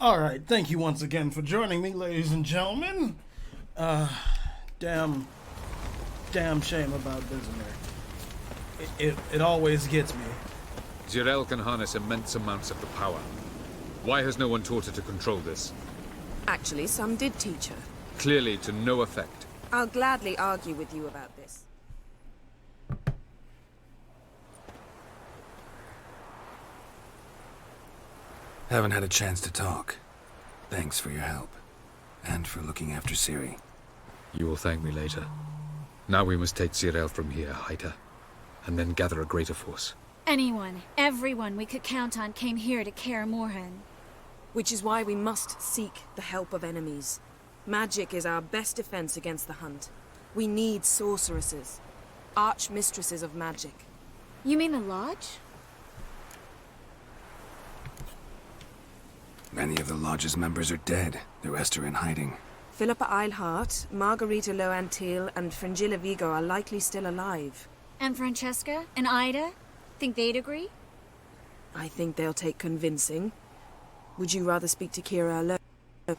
Alright, thank you once again for joining me, ladies and gentlemen. Damn shame about Vesemir. It always gets me. Jirel can harness immense amounts of the power. Why has no one taught her to control this? Actually, some did teach her. Clearly to no effect. I'll gladly argue with you about this. Haven't had a chance to talk. Thanks for your help. And for looking after Ciri. You will thank me later. Now we must take Jirel from here, hide her, and then gather a greater force. Anyone, everyone we could count on came here to Kaer Morhen. Which is why we must seek the help of enemies. Magic is our best defense against the hunt. We need sorceresses. Archmistresses of magic. You mean the Lodge? Many of the Lodge's members are dead. The rest are in hiding. Philippa Eilhart, Margarita Loantil, and Fringilla Vigo are likely still alive. And Francesca? And Ida? Think they'd agree? I think they'll take convincing. Would you rather speak to Kira alone?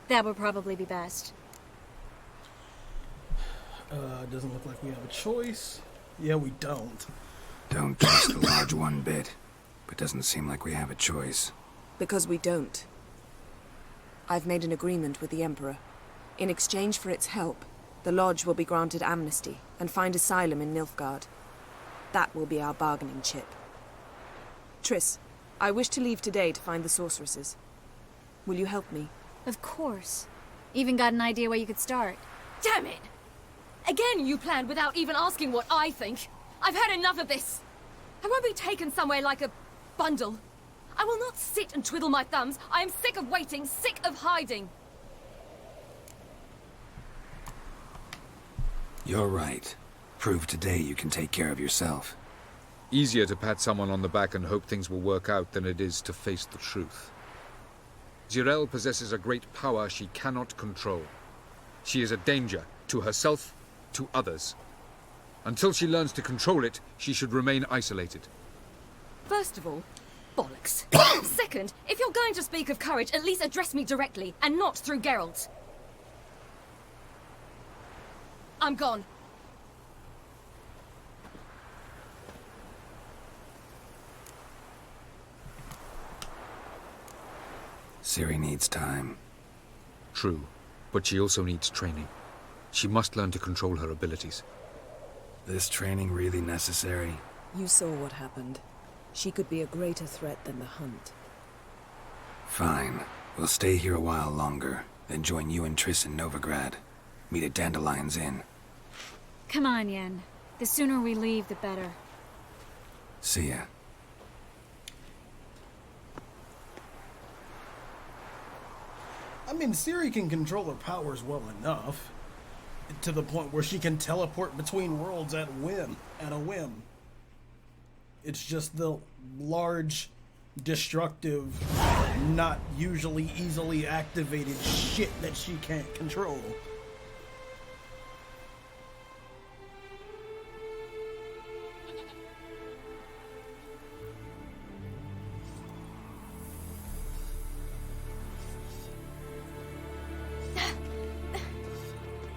That would probably be best. Doesn't look like we have a choice. Yeah, we don't. Don't trust the Lodge one bit. But doesn't seem like we have a choice. Because we don't. I've made an agreement with the Emperor. In exchange for its help, the Lodge will be granted amnesty and find asylum in Nilfgaard. That will be our bargaining chip. Triss, I wish to leave today to find the sorceresses. Will you help me? Of course. Even got an idea where you could start. Damn it! Again you planned without even asking what I think. I've had enough of this. I won't be taken somewhere like a bundle. I will not sit and twiddle my thumbs. I am sick of waiting, sick of hiding. You're right. Prove today you can take care of yourself. Easier to pat someone on the back and hope things will work out than it is to face the truth. Jirel possesses a great power she cannot control. She is a danger to herself, to others. Until she learns to control it, she should remain isolated. First of all, bollocks. Second, if you're going to speak of courage, at least address me directly, and not through Geralt. I'm gone. Ciri needs time. True, but she also needs training. She must learn to control her abilities. This training really necessary? You saw what happened. She could be a greater threat than the hunt. Fine. We'll stay here a while longer, then join you and Triss in Novigrad. Meet at Dandelion's Inn. Come on, Yen. The sooner we leave, the better. See ya. I mean, Ciri can control her powers well enough. To the point where she can teleport between worlds at a whim. It's just the large, destructive, not usually easily activated shit that she can't control.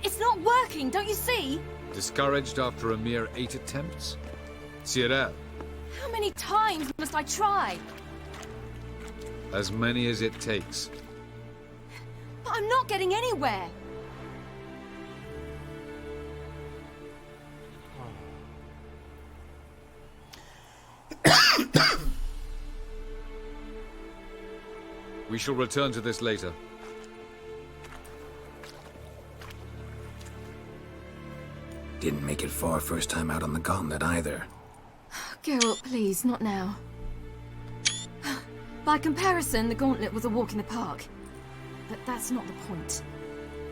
It's not working, don't you see? Discouraged after a mere 8 attempts? Jirel, How many times must I try? as many as it takes. But I'm not getting anywhere. We shall return to this later. Didn't make it far first time out on the gauntlet either. Geralt, please, not now. By comparison, the gauntlet was a walk in the park. But that's not the point.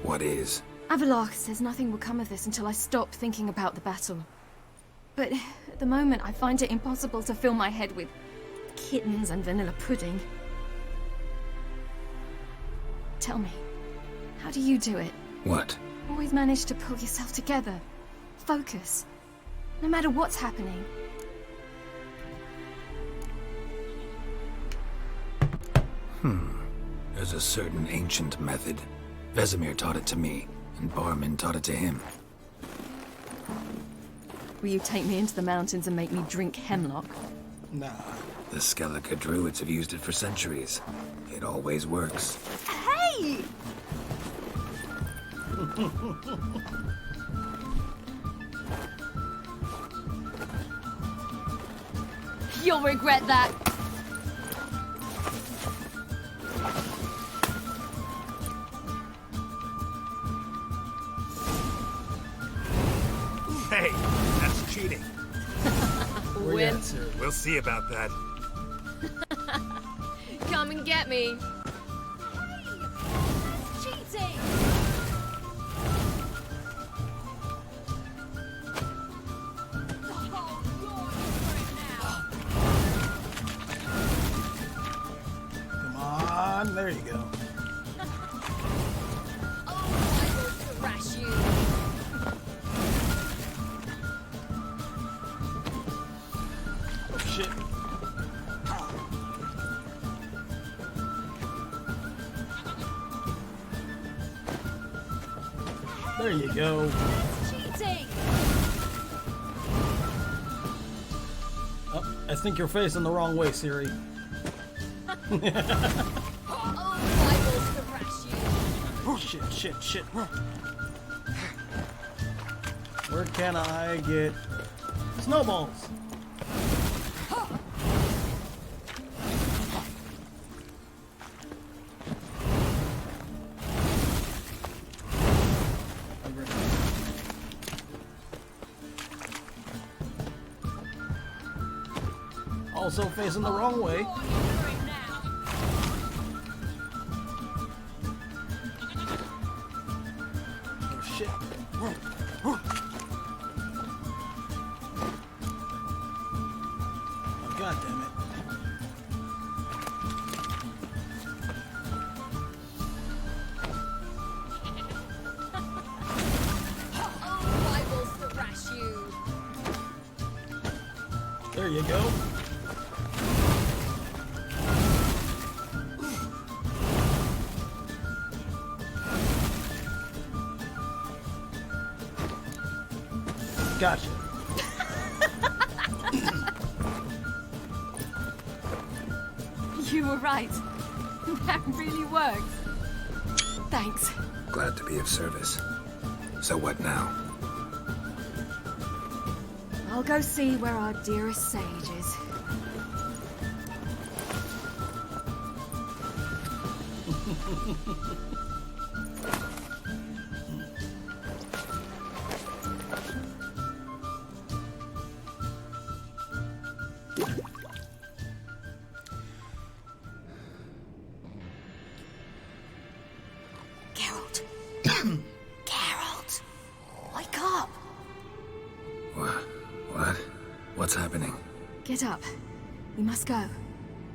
What is? Avalach says nothing will come of this until I stop thinking about the battle. But at the moment, I find it impossible to fill my head with kittens and vanilla pudding. Tell me, how do you do it? What? Always manage to pull yourself together. Focus. No matter what's happening. There's a certain ancient method. Vesemir taught it to me, and Barman taught it to him. Will you take me into the mountains and make me drink hemlock? Nah. The Skellige druids have used it for centuries. It always works. Hey! You'll regret that. Hey, that's cheating. Where you Win. at, Ciri? We'll see about that. Come and get me. Cheating! Come on, there you go. I will thrash you. Oh shit. There you go. Cheating! Oh, I think you're facing the wrong way, Ciri. Oh, I will thrash you. Oh, shit. Where can I get snowballs? Also facing the wrong way. Oh shit. Oh, God damn it. Oh, I will thrash you. There you go. Gotcha. You were right. That really worked. Thanks. Glad to be of service. So what now? I'll go see where our dearest sage is. Geralt. Geralt. Wake up. What? What's happening? Get up. We must go.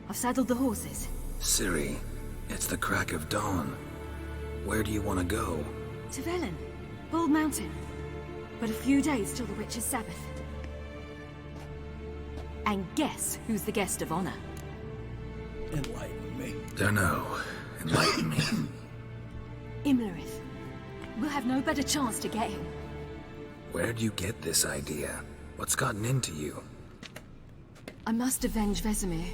I've saddled the horses. Ciri, it's the crack of dawn. Where do you want to go? To Velen. Bald Mountain. But a few days till the Witch's Sabbath. And guess who's the guest of honor? Enlighten me. Dunno. Enlighten me. Imlerith. We'll have no better chance to get him. Where'd you get this idea? What's gotten into you? I must avenge Vesemir.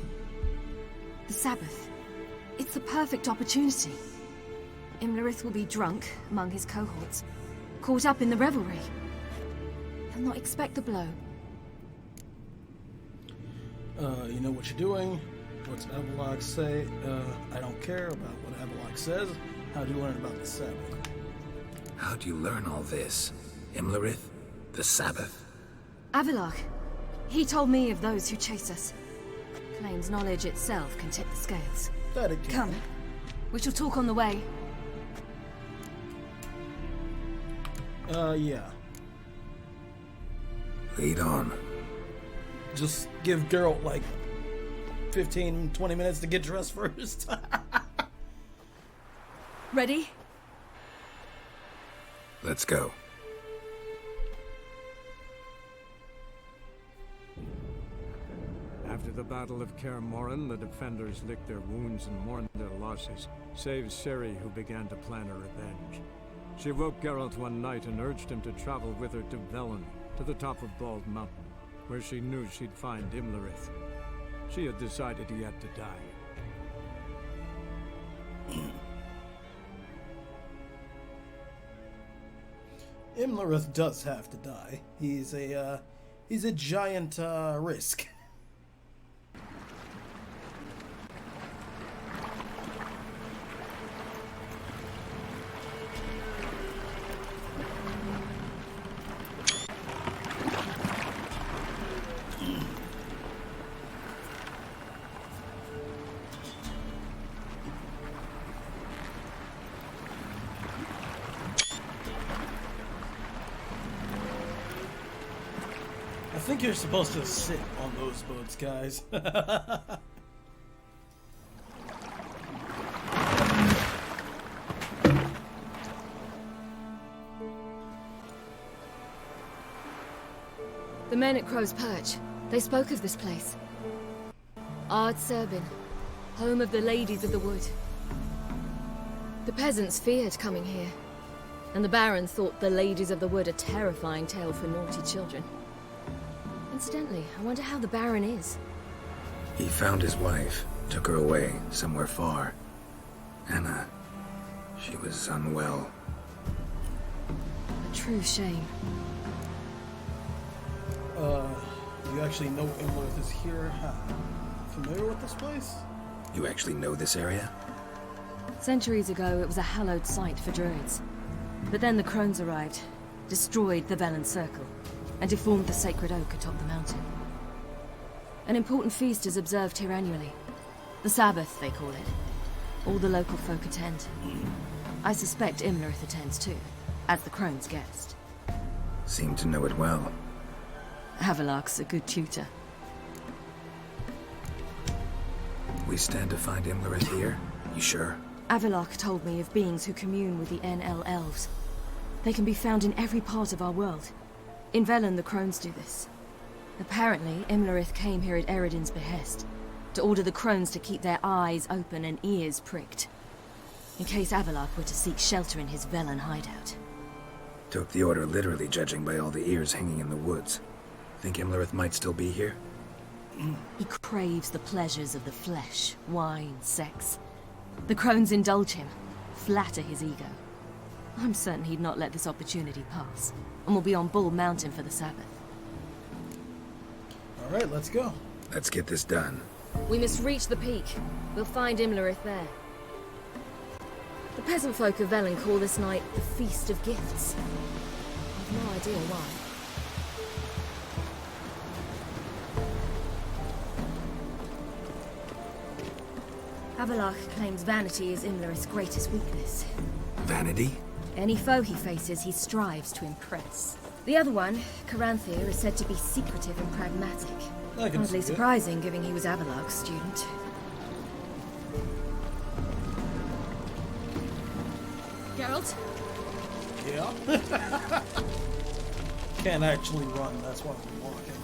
The Sabbath. It's the perfect opportunity. Imlerith will be drunk among his cohorts, caught up in the revelry. He'll not expect the blow. You know what you're doing. What's Avalok say? I don't care about what Avalok says. How'd you learn about the Sabbath? How'd you learn all this? Imlerith? The Sabbath? Avalok. He told me of those who chase us. Claims knowledge itself can tip the scales. That it can. Come. We shall talk on the way. Yeah. Lead on. Just give Geralt like 15, 20 minutes to get dressed first. Ready? Let's go. After the Battle of Kaer Morhen, the defenders licked their wounds and mourned their losses, save Ciri, who began to plan her revenge. She woke Geralt one night and urged him to travel with her to Velen, to the top of Bald Mountain, where she knew she'd find Imlerith. She had decided he had to die. Imlerith does have to die. He's a giant risk. I think you're supposed to sit on those boats, guys. The men at Crow's Perch, they spoke of this place. Ard Serbin, home of the Ladies of the Wood. The peasants feared coming here, and the Baron thought the Ladies of the Wood a terrifying tale for naughty children. Incidentally, I wonder how the Baron is. He found his wife, took her away, somewhere far. Anna, she was unwell. A true shame. You actually know Imlerith is here? Familiar with this place? You actually know this area? Centuries ago, it was a hallowed site for druids. But then the crones arrived, destroyed the Velen Circle, and deformed the sacred oak atop the mountain. An important feast is observed here annually. The Sabbarth, they call it. All the local folk attend. I suspect Imlerith attends too, as the crone's guest. Seem to know it well. Havelark's a good tutor. We stand to find Imlerith here? You sure? Avilark told me of beings who commune with the NL elves. They can be found in every part of our world. In Velen, the crones do this. Apparently, Imlerith came here at Eredin's behest, to order the crones to keep their eyes open and ears pricked, in case Avilark were to seek shelter in his Velen hideout. Took the order literally, judging by all the ears hanging in the woods. Think Imlerith might still be here? He craves the pleasures of the flesh, wine, sex. The crones indulge him, flatter his ego. I'm certain he'd not let this opportunity pass, and will be on Bull Mountain for the Sabbath. Alright, let's go. Let's get this done. We must reach the peak. We'll find Imlerith there. The peasant folk of Velen call this night the Feast of Gifts. I've no idea why. Avilark claims vanity is Imlerith's greatest weakness. Vanity? Any foe he faces, he strives to impress. The other one, Caranthir, is said to be secretive and pragmatic. Hardly surprising, given he was Avilark's student. Geralt? Yeah? Can't actually run, that's why we're walking.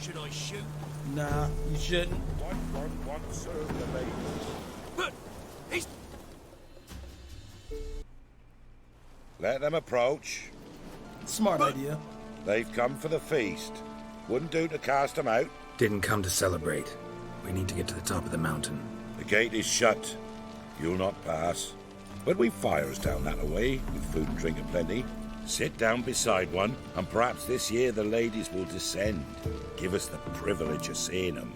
Should I shoot? Nah, you shouldn't. One, serve the lady. But he's... Let them approach. Smart idea. They've come for the feast. Wouldn't do to cast them out. Didn't come to celebrate. We need to get to the top of the mountain. The gate is shut. You'll not pass. But we've fires down that away, with food and drink aplenty. Sit down beside one, and perhaps this year the ladies will descend. Give us the privilege of seeing them.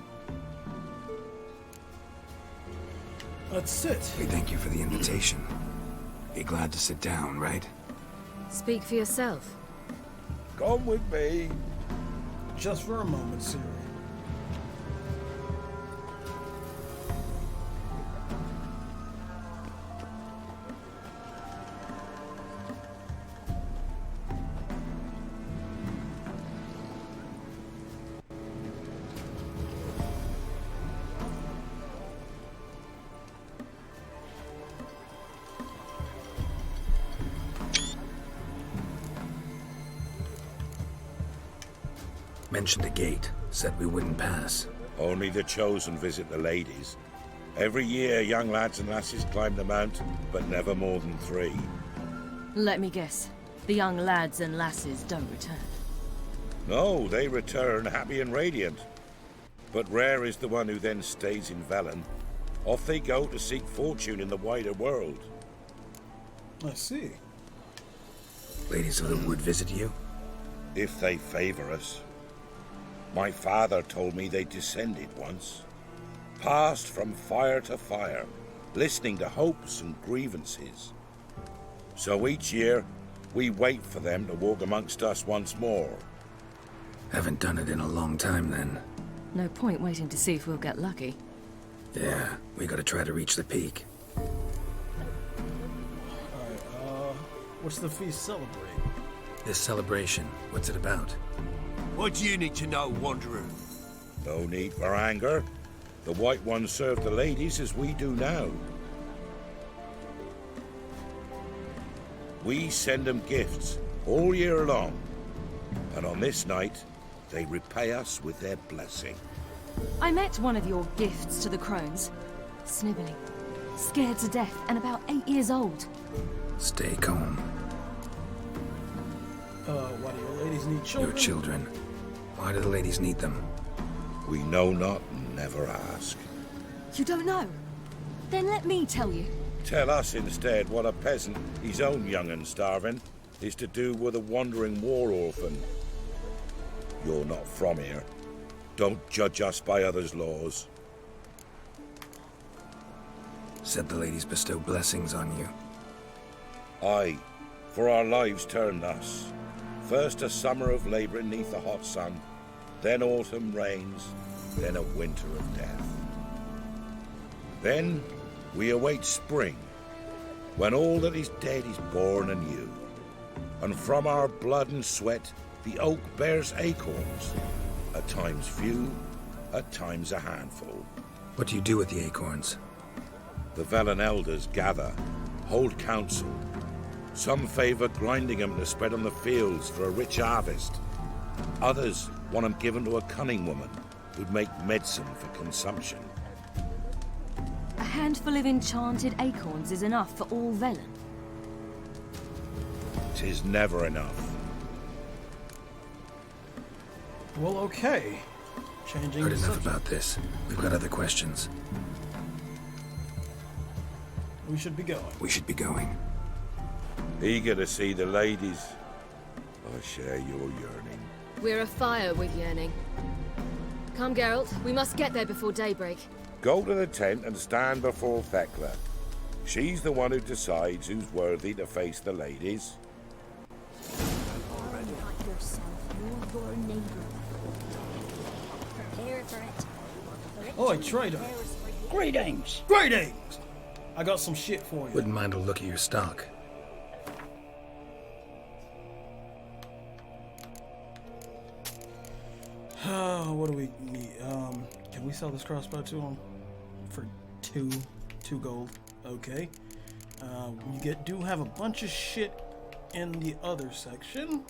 Let's sit. We thank you for the invitation. Be glad to sit down, right? Speak for yourself. Come with me. Just for a moment, Ciri. Mentioned a gate. Said we wouldn't pass. Only the chosen visit the ladies. Every year, young lads and lasses climb the mount, but never more than 3. Let me guess. The young lads and lasses don't return. No, they return happy and radiant. But rare is the one who then stays in Velen. Off they go to seek fortune in the wider world. I see. Ladies of the Wood visit you? If they favor us. My father told me they descended once. Passed from fire to fire, listening to hopes and grievances. So each year, we wait for them to walk amongst us once more. Haven't done it in a long time, then. No point waiting to see if we'll get lucky. Yeah, we gotta try to reach the peak. Alright, what's the feast celebrate? This celebration, what's it about? What do you need to know, Wanderer? No need for anger. The White Ones serve the ladies as we do now. We send them gifts all year long. And on this night, they repay us with their blessing. I met one of your gifts to the crones. Sniveling. Scared to death and about 8 years old. Stay calm. Why do your ladies need children? Your children. Why do the ladies need them? We know not and never ask. You don't know? Then let me tell you. Tell us instead what a peasant, his own young and starving, is to do with a wandering war orphan. You're not from here. Don't judge us by others' laws. Said the ladies bestow blessings on you. Aye, for our lives turn thus. First a summer of labouring neath the hot sun, then autumn rains, then a winter of death. Then we await spring, when all that is dead is born anew. And from our blood and sweat the oak bears acorns, at times few, at times a handful. What do you do with the acorns? The Velen elders gather, hold council. Some favour grinding them to spread on the fields for a rich harvest. Others want them given to a cunning woman who'd make medicine for consumption. A handful of enchanted acorns is enough for all Velen. 'Tis never enough. Well, okay. Changing Heard the enough subject. about this. We've got other questions. We should be going. We should be going. Eager to see the ladies. I share your yearning. We're afire with yearning. Come, Geralt. We must get there before daybreak. Go to the tent and stand before Thekla. She's the one who decides who's worthy to face the ladies. Oi, traitor. Greetings. Greetings! I got some shit for you. Wouldn't mind a look at your stock. What do we need? Can we sell this crossbow to him? For two gold. Okay. Do have a bunch of shit in the other section.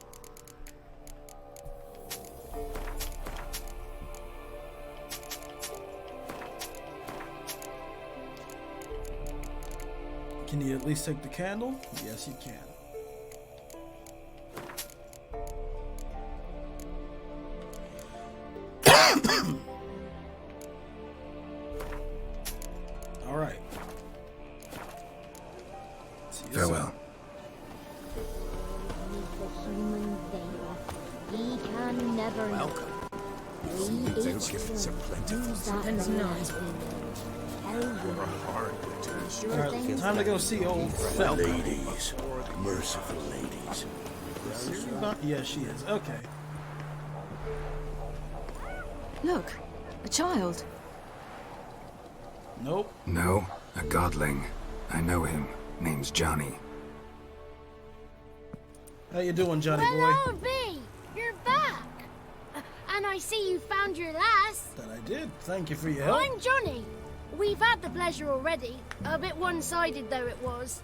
Can you at least take the candle? Yes, you can. All right. See you Farewell. He can never Welcome. He Their is gifts are plentiful. Something's not. You're a hard to All right, time to go see old Felt. Ladies. Merciful ladies. Yeah, she is. Okay. Look, a child. Nope. No, a godling. I know him. Name's Johnny. How you doing, Johnny boy? Hello, V. You're back. And I see you found your lass. That I did. Thank you for your help. I'm Johnny. We've had the pleasure already. A bit one-sided though it was.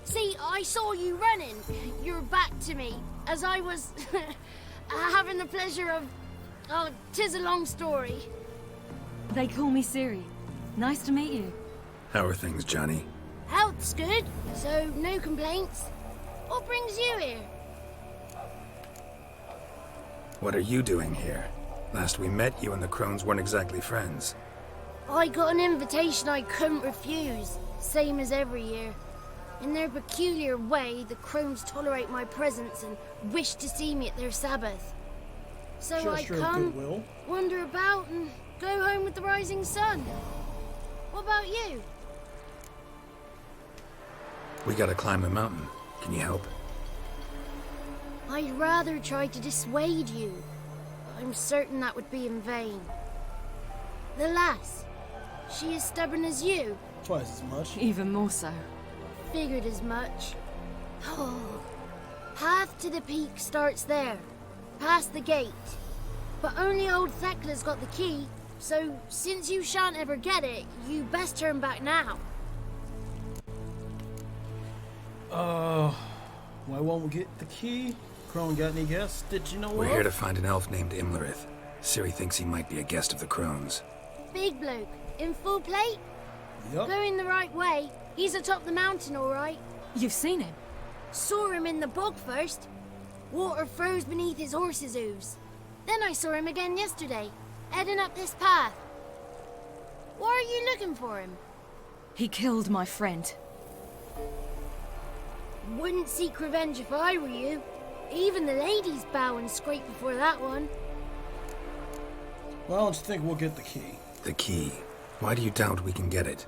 See, I saw you running. Your back to me as I was having the pleasure of Oh, 'tis a long story. They call me Ciri. Nice to meet you. How are things, Johnny? Health's good, so no complaints. What brings you here? What are you doing here? Last we met, you and the crones weren't exactly friends. I got an invitation I couldn't refuse, same as every year. In their peculiar way, the crones tolerate my presence and wish to see me at their Sabbath. So I Gesture of come, goodwill. wander about, and go home with the rising sun. What about you? We gotta climb the mountain. Can you help? I'd rather try to dissuade you. I'm certain that would be in vain. The lass, she as stubborn as you? Twice as much. Even more so. Figured as much. Oh. Path to the peak starts there, past the gate. But only old Thekla's got the key, so since you shan't ever get it, you best turn back now. Why won't we get the key? Crone got any guess? Did you know We're here to find an elf named Imlerith. Ciri thinks he might be a guest of the crones. Big bloke, in full plate? Yup. Going the right way. He's atop the mountain, all right. You've seen him? Saw him in the bog first. Water froze beneath his horse's hooves. Then I saw him again yesterday, heading up this path. Why are you looking for him? He killed my friend. Wouldn't seek revenge if I were you. Even the ladies bow and scrape before that one. Why don't you think we'll get the key? The key. Why do you doubt we can get it?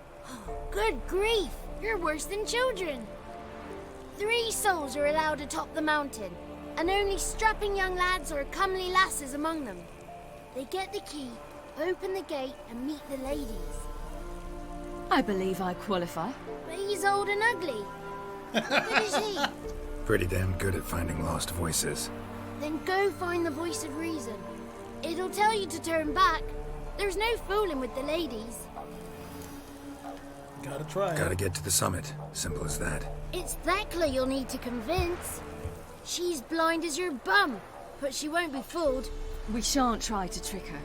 Good grief, you're worse than children. 3 souls are allowed atop the mountain, and only strapping young lads or comely lasses among them. They get the key, open the gate, and meet the ladies. I believe I qualify. But he's old and ugly. How good is he? Pretty damn good at finding lost voices. Then go find the voice of reason. It'll tell you to turn back. There's no fooling with the ladies. Gotta try it. Gotta get to the summit. Simple as that. It's Thekla you'll need to convince. She's blind as your bum, but she won't be fooled. We shan't try to trick her.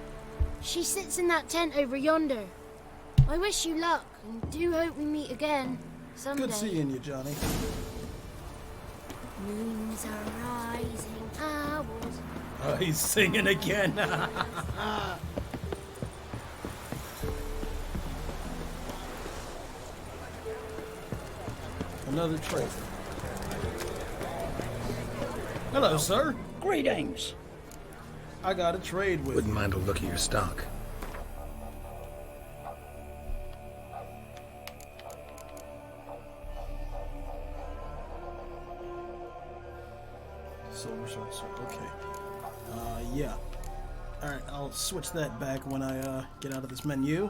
She sits in that tent over yonder. I wish you luck, and do hope we meet again someday. Good seeing you, Johnny. Moons are rising, owls. Oh, he's singing again. Another trade. Hello, sir. Greetings. I got a trade with Wouldn't you. mind a look at your stock. Silver sword, okay. Yeah. Alright, I'll switch that back when I, get out of this menu.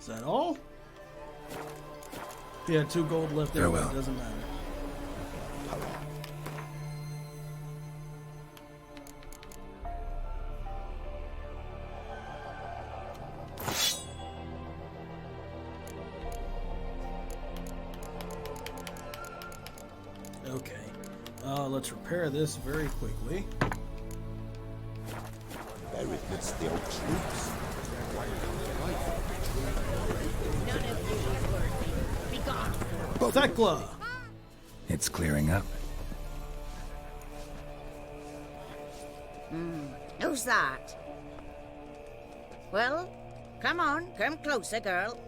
Is that all? Yeah, 2 gold left there, Farewell. but it doesn't matter. Okay. Let's repair this very quickly. Beareth still troops. Thekla! It's clearing up. Who's that? Well, come on, come closer, girl.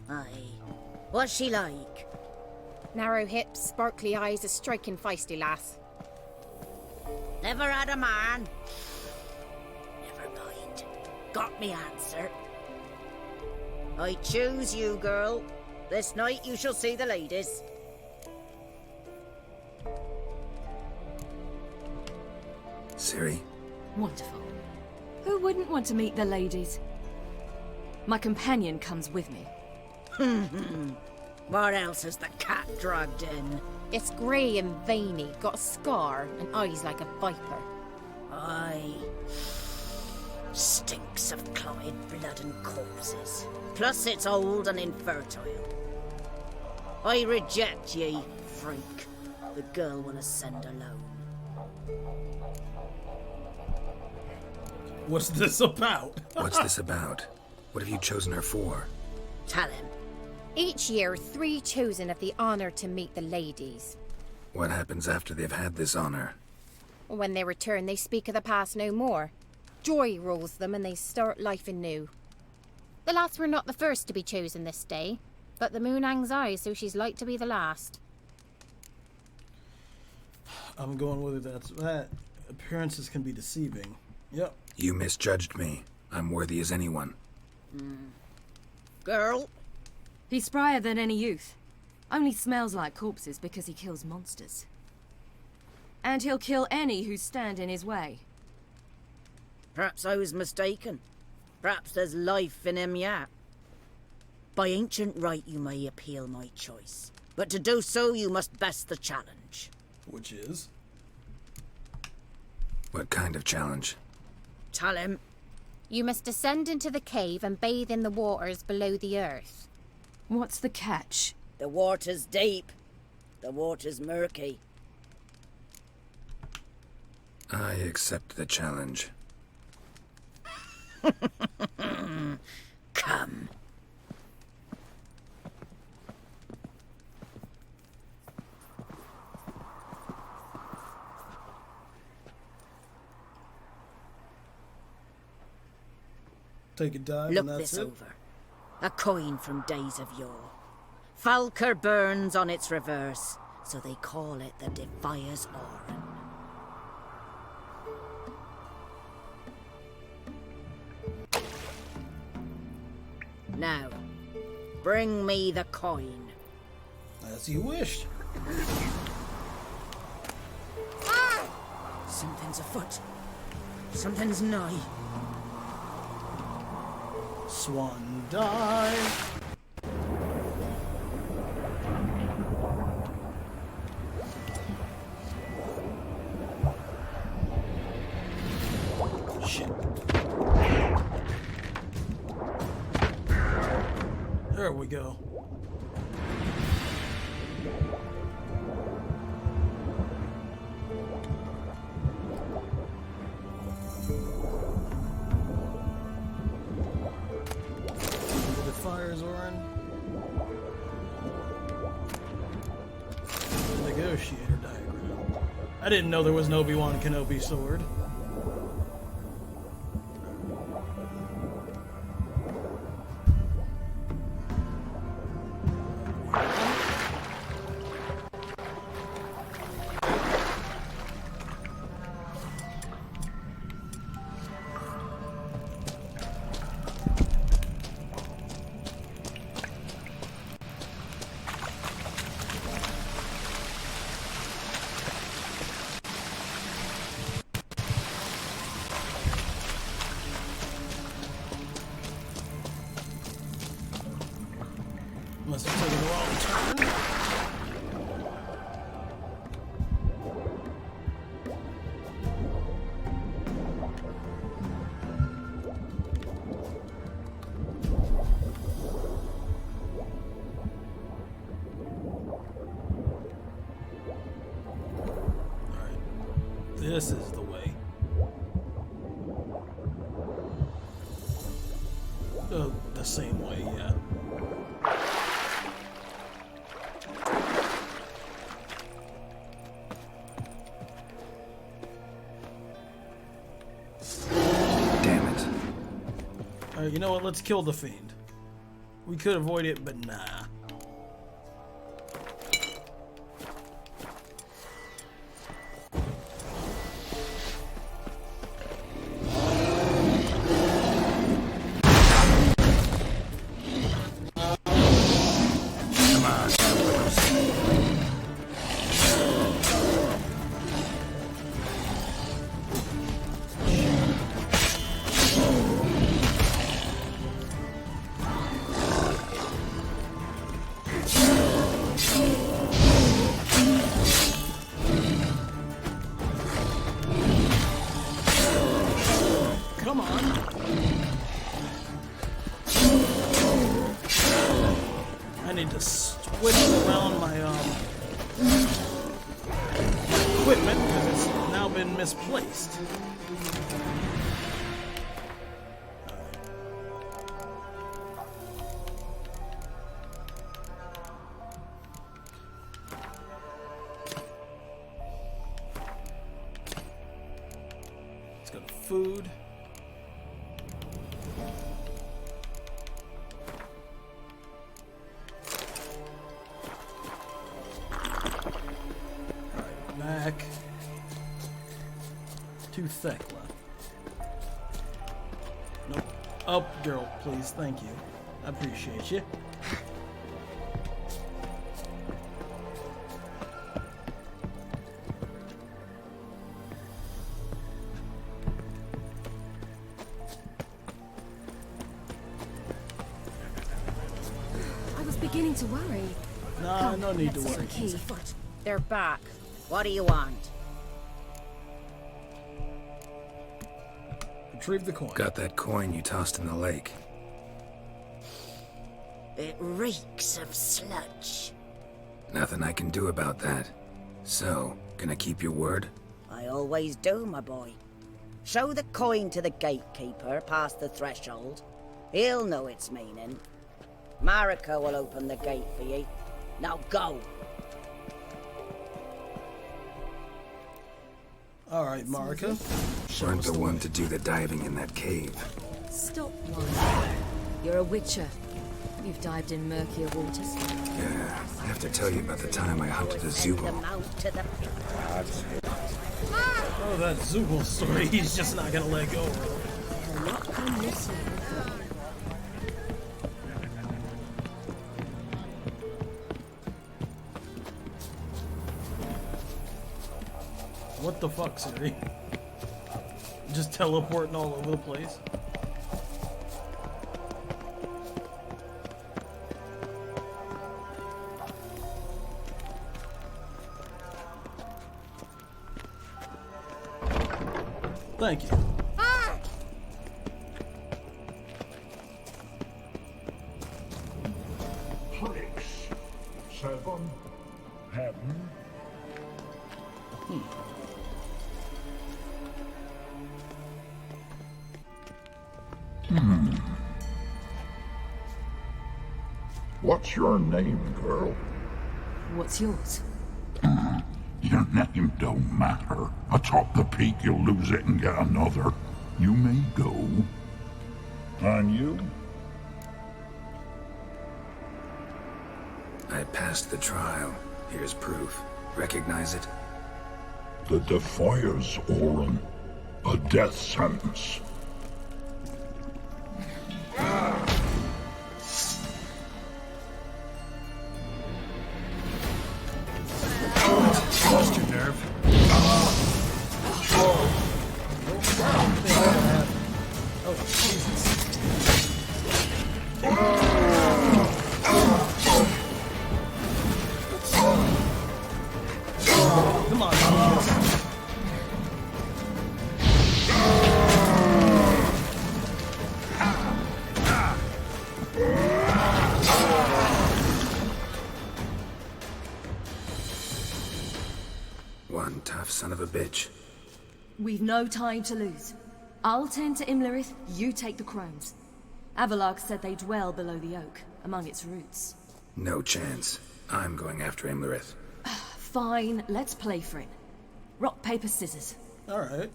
Aye. What's she like? Narrow hips, sparkly eyes, a striking feisty lass. Never had a man. Never mind. Got me answer. I choose you, girl. This night you shall see the ladies. Ciri? Wonderful. Who wouldn't want to meet the ladies? My companion comes with me. What else has the cat dragged in? It's grey and veiny, got a scar, and eyes like a viper. Aye. Stinks of clotted blood and corpses. Plus it's old and infertile. I reject ye, freak. The girl will ascend alone. What's this about? What's this about? What have you chosen her for? Tell him. Each year, 3 chosen have the honour to meet the ladies. What happens after they've had this honor? When they return, they speak of the past no more. Joy rules them and they start life anew. The lads were not the first to be chosen this day, but the moon hangs high, so she's like to be the last. I'm going with it. That's that. Appearances can be deceiving. Yep. You misjudged me. I'm worthy as anyone. Girl? He's sprier than any youth. Only smells like corpses because he kills monsters. And he'll kill any who stand in his way. Perhaps I was mistaken. Perhaps there's life in him yet. By ancient right you may appeal my choice. But to do so you must best the challenge. Which is? What kind of challenge? Tell him. You must descend into the cave and bathe in the waters below the earth. What's the catch? The water's deep. The water's murky. I accept the challenge. Come. Take a dive Look and that's this it. over. A coin from days of yore. Falker burns on its reverse, so they call it the Defier's Oran. Now, bring me the coin. As you wish. Something's afoot. Something's nigh. Swan dive. Shit. There we go. The fire's on. Negotiator diagram. I didn't know there was an Obi-Wan Kenobi sword. Must have taken a wrong turn. Alright. This is the way. The same way, yeah. You know what? Let's kill the fiend. We could avoid it, but nah. Come on, need to switch around my equipment because it's now been misplaced. Let's go to food. Back to Thekla. Nope. Up, girl, please. Thank you. I appreciate you. I was beginning to worry. Nah, no need to let's worry. see the key. They're back. What do you want? Retrieve the coin. Got that coin you tossed in the lake. It reeks of sludge. Nothing I can do about that. So, gonna keep your word? I always do, my boy. Show the coin to the gatekeeper past the threshold. He'll know its meaning. Marika will open the gate for you. Now go. Alright, Marika. Weren't the one to do the diving in that cave. Stop lying. You're a witcher. You've dived in murkier waters. Yeah, I have to tell you about the time I hunted a Zubul. Oh, that Zubul story, he's just not gonna let go. What the fuck, Ciri? Just teleporting all over the place? Thank you. Ah! 6, 7, heaven. What's your name, girl? What's yours? Your name don't matter. Atop the peak, you'll lose it and get another. You may go. And you? I passed the trial. Here's proof. Recognize it? The Defier's Orin. A death sentence. Lost your nerve. Oh, Jesus. Come on, Jesus. One tough son of a bitch. We've no time to lose. I'll tend to Imlerith, you take the crones. Avalark said they dwell below the oak, among its roots. No chance. I'm going after Imlerith. Fine, let's play for it. Rock, paper, scissors. Alright.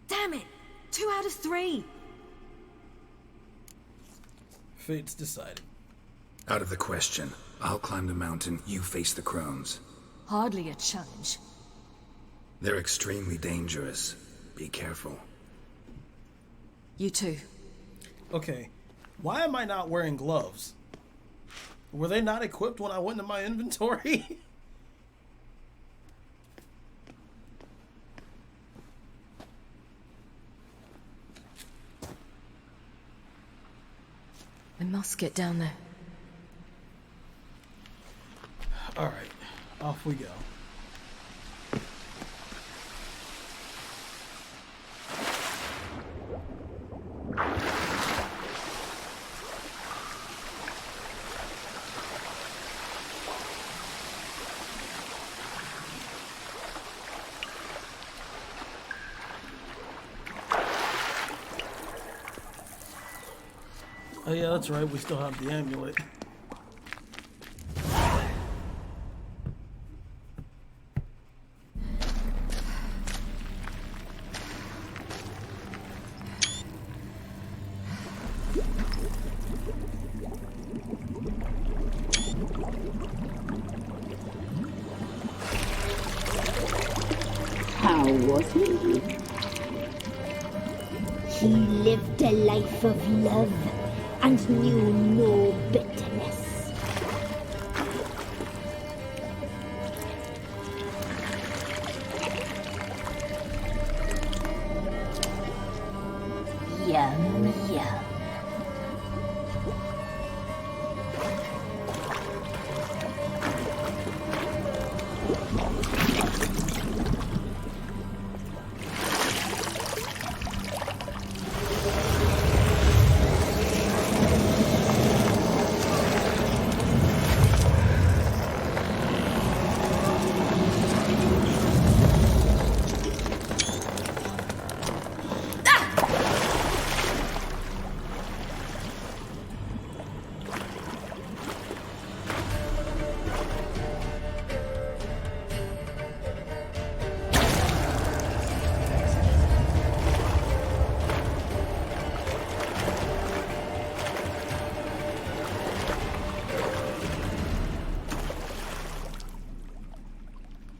Damn it! 2 out of 3! Fate's decided. Out of the question. I'll climb the mountain, you face the crones. Hardly a challenge. They're extremely dangerous. Be careful. You too. Okay, why am I not wearing gloves? Were they not equipped when I went into my inventory? We must get down there. Alright, off we go. Oh yeah, that's right, we still have the amulet. How was he? He lived a life of love and knew no bitterness. Yum, yum.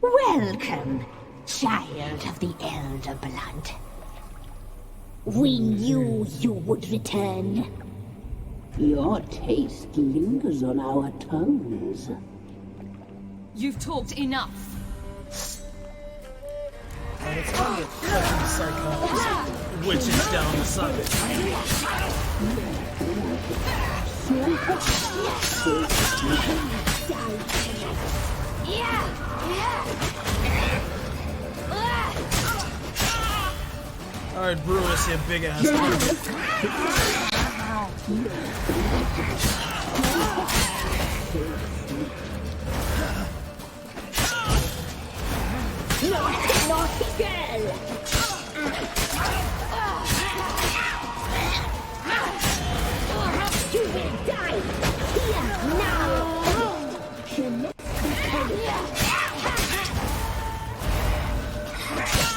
Welcome, child of the Elder Blood. We knew you would return. Your taste lingers on our tongues. You've talked enough. And it's kind of fucking psychotic. Witches down the side. Alright, Brewis, you big ass Naughty girl! You will die here now!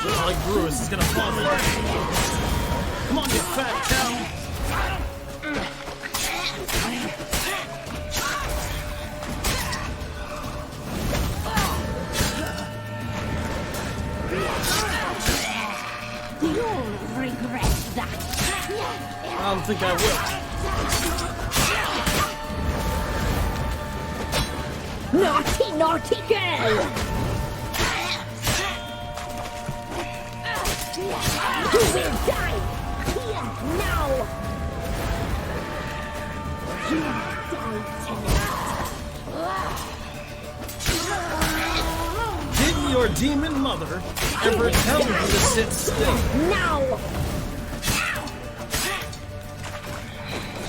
Looks like Brewis is gonna fall in. Come on, you fat cow! You'll regret that. I don't think I will. Naughty, naughty girl! You will die here now! You die tonight. Did your demon mother ever tell you to sit still? Now!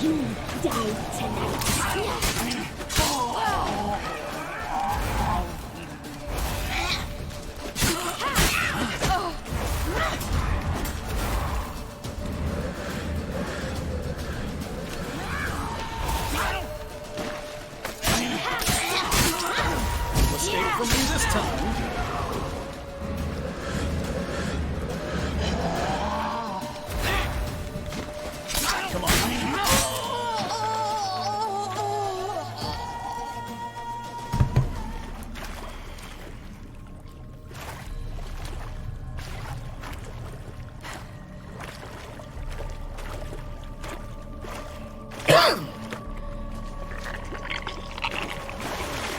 You die tonight. Escape from me this time. Come on.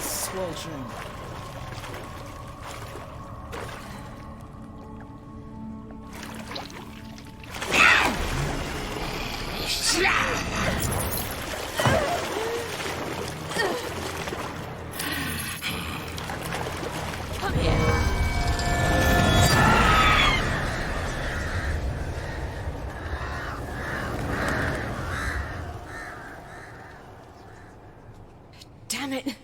Sweltering. Come here. Damn it.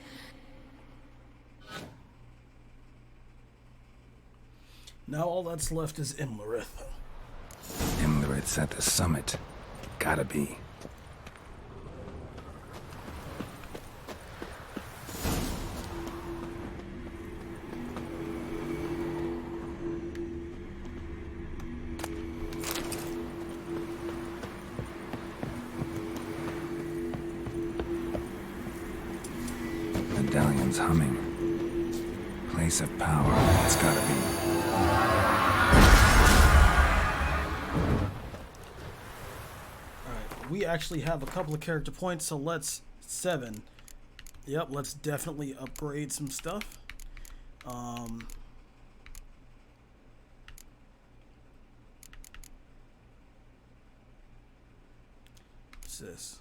Now all that's left is Imlerith. Imlerith's at the summit. Gotta be. medallion's humming. Place of power, it's gotta be. Alright, we actually have a couple of character points, so let's... 7. Yep, let's definitely upgrade some stuff. What's this?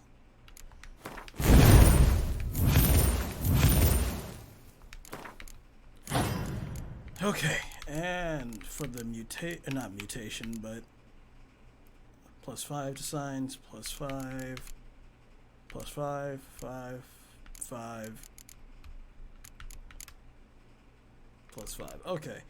Okay, and for the not mutation, but +5 to signs, +5, +5, 5, 5, +5. Okay.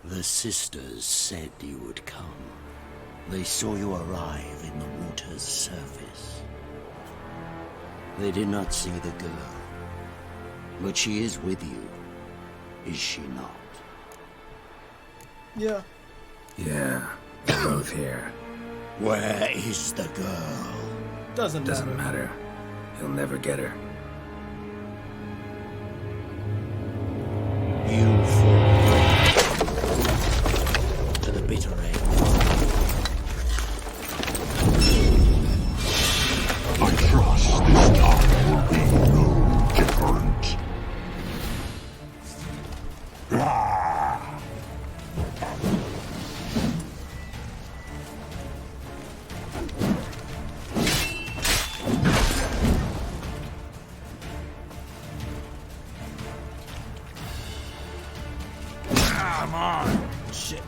The sisters said you would come. They saw you arrive in the water's surface. They did not see the girl. But she is with you, is she not? Yeah. Yeah, they're both here. Where is the girl? Doesn't matter. He'll never get her. You fall to the bitter end. I trust this time will be no different. Come on. Shit.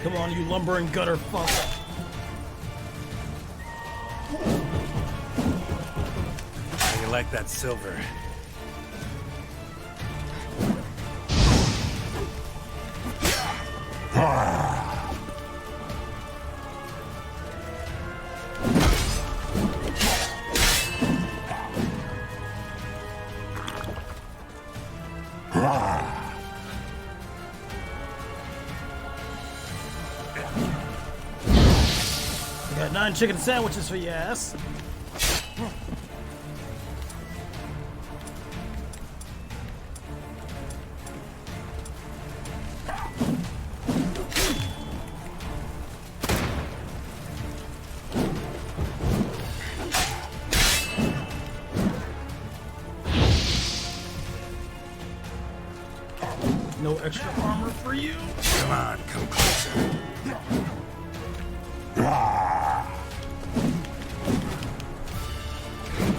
Come on, you lumber and gutter fuck. How you like that silver? I got 9 chicken sandwiches for your ass. No extra armor for you. Come on, come closer.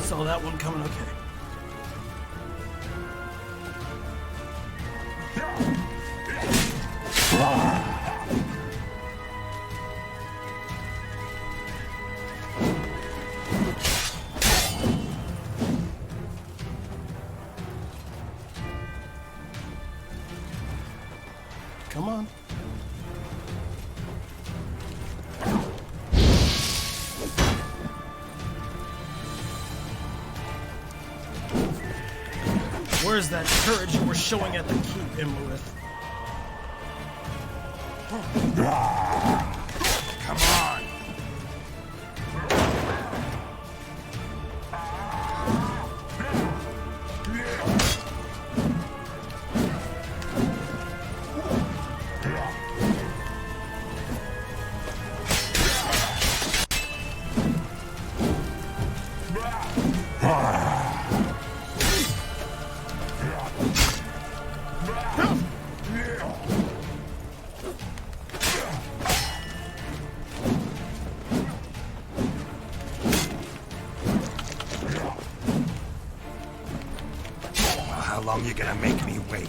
Saw that one coming, okay. Where's that courage you were showing at the keep, Imlerith? Come on! How long you gonna make me wait?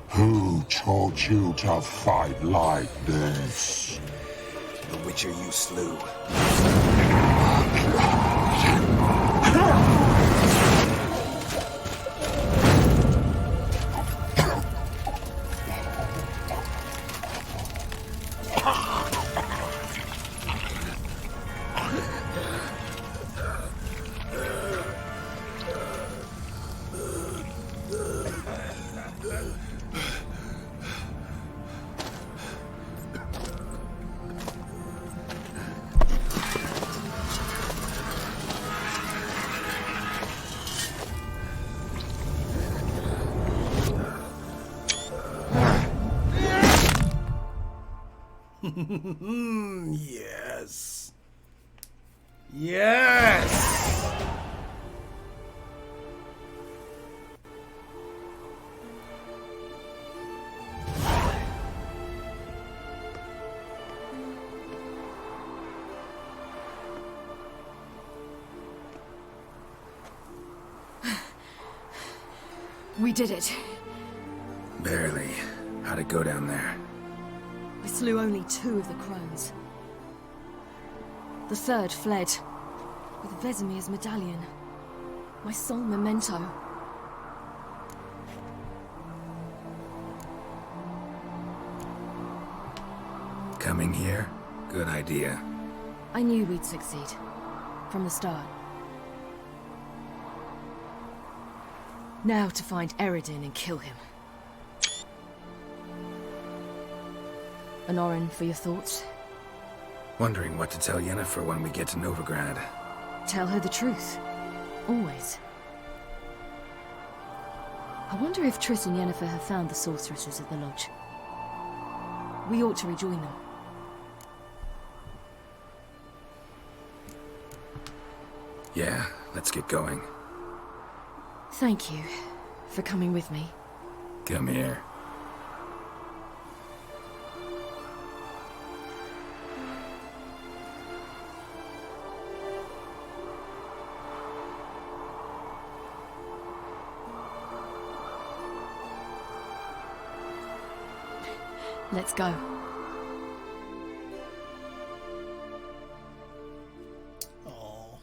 Who taught you to fight like this? The Witcher you slew. Yes. Yes! We did it. Barely. How'd it go down there? We slew only 2 of the crones. The 3rd fled, with Vesemir's medallion. My sole memento. Coming here? Good idea. I knew we'd succeed. From the start. Now to find Eredin and kill him. Anorin, for your thoughts? Wondering what to tell Yennefer when we get to Novigrad. Tell her the truth. Always. I wonder if Triss and Yennefer have found the sorceresses at the lodge. We ought to rejoin them. Yeah, let's get going. Thank you for coming with me. Come here. Let's go. Oh.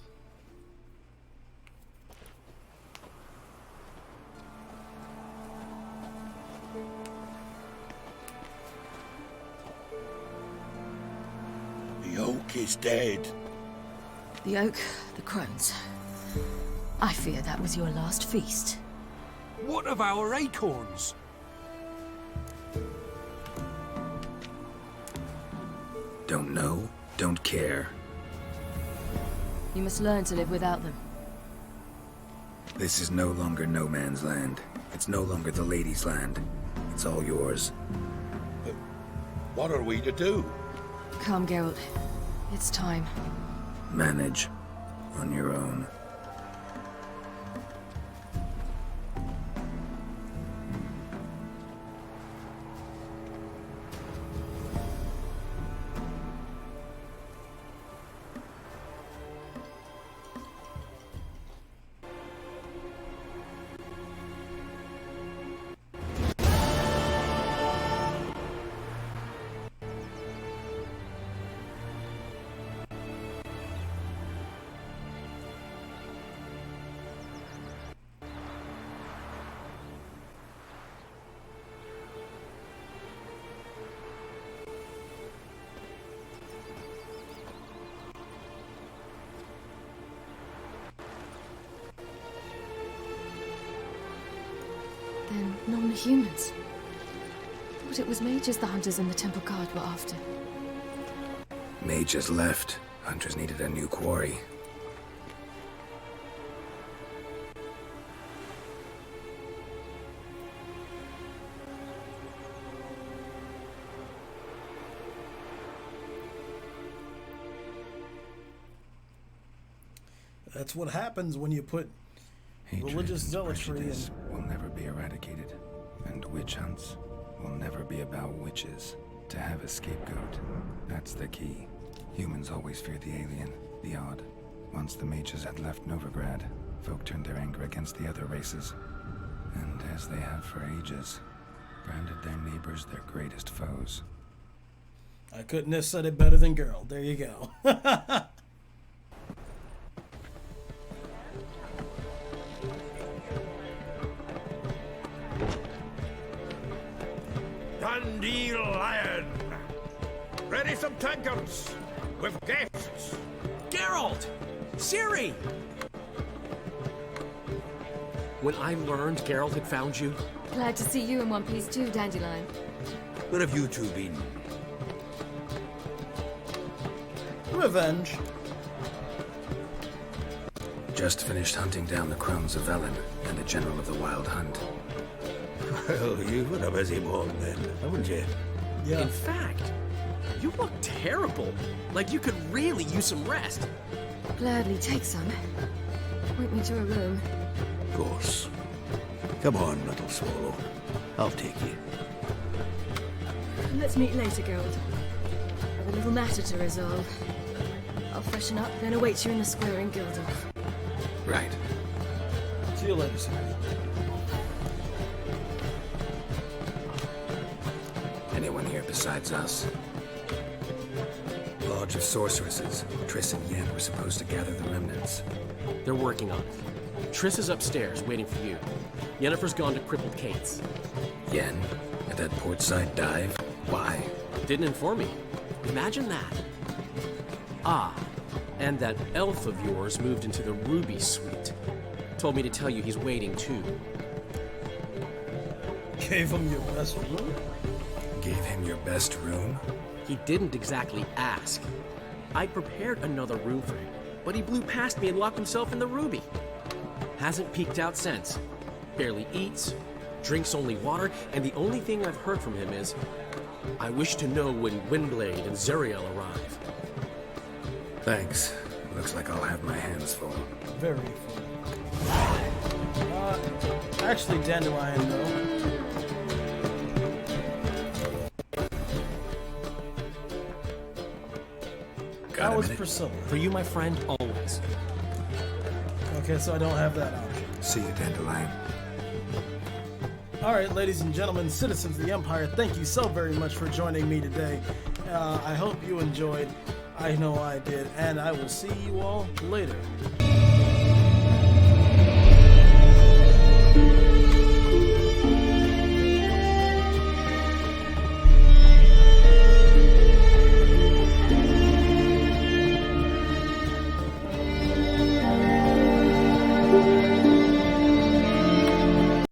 The oak is dead. The oak, the crones. I fear that was your last feast. What of our acorns? Don't know, don't care. You must learn to live without them. This is no longer no man's land. It's no longer the lady's land. It's all yours. But what are we to do? Come, Geralt. It's time. Manage. On your own. Then non-humans. Thought it was mages the hunters and the temple guard were after. Mages left. Hunters needed a new quarry. That's what happens when you put religious zealotry in. Will never be eradicated, and witch hunts will never be about witches. To have a scapegoat, that's the key. Humans always fear the alien, the odd. Once the mages had left Novigrad, folk turned their anger against the other races, and as they have for ages, branded their neighbors their greatest foes. I couldn't have said it better than Geralt. There you go. Dandelion! Ready some tankards with guests! Geralt! Ciri! When I learned Geralt had found you... Glad to see you in one piece too, Dandelion. Where have you two been? Revenge. Just finished hunting down the crones of Velen and the general of the Wild Hunt. Well, you've been a busy one then, haven't you? Yeah. In fact, you look terrible. Like you could really use some rest. Gladly take some. Point me to a room. Of course. Come on, little swallow. I'll take you. Let's meet later, Geralt. I've a little matter to resolve. I'll freshen up, then await you in the square in Gildorf. Right. See you later, Ciri. Anyone here besides us? Lodge of Sorceresses. Triss and Yen were supposed to gather the remnants. They're working on it. Triss is upstairs, waiting for you. Yennefer's gone to crippled Kate's. Yen? At that portside dive? Why? Didn't inform me. Imagine that. Ah, and that elf of yours moved into the Ruby Suite. Told me to tell you he's waiting too. Gave him your best room? Gave him your best room? He didn't exactly ask. I prepared another room for him, but he blew past me and locked himself in the Ruby. Hasn't peeked out since. Barely eats, drinks only water, and the only thing I've heard from him is, I wish to know when Windblade and Zariel arrive. Thanks. Looks like I'll have my hands full. Very full. Actually, Dandelion, though. That was Priscilla. For you, my friend, always. Okay, so I don't have that option. See you, Dandelion. Alright, ladies and gentlemen, citizens of the Empire, thank you so very much for joining me today. I hope you enjoyed. I know I did, and I will see you all later.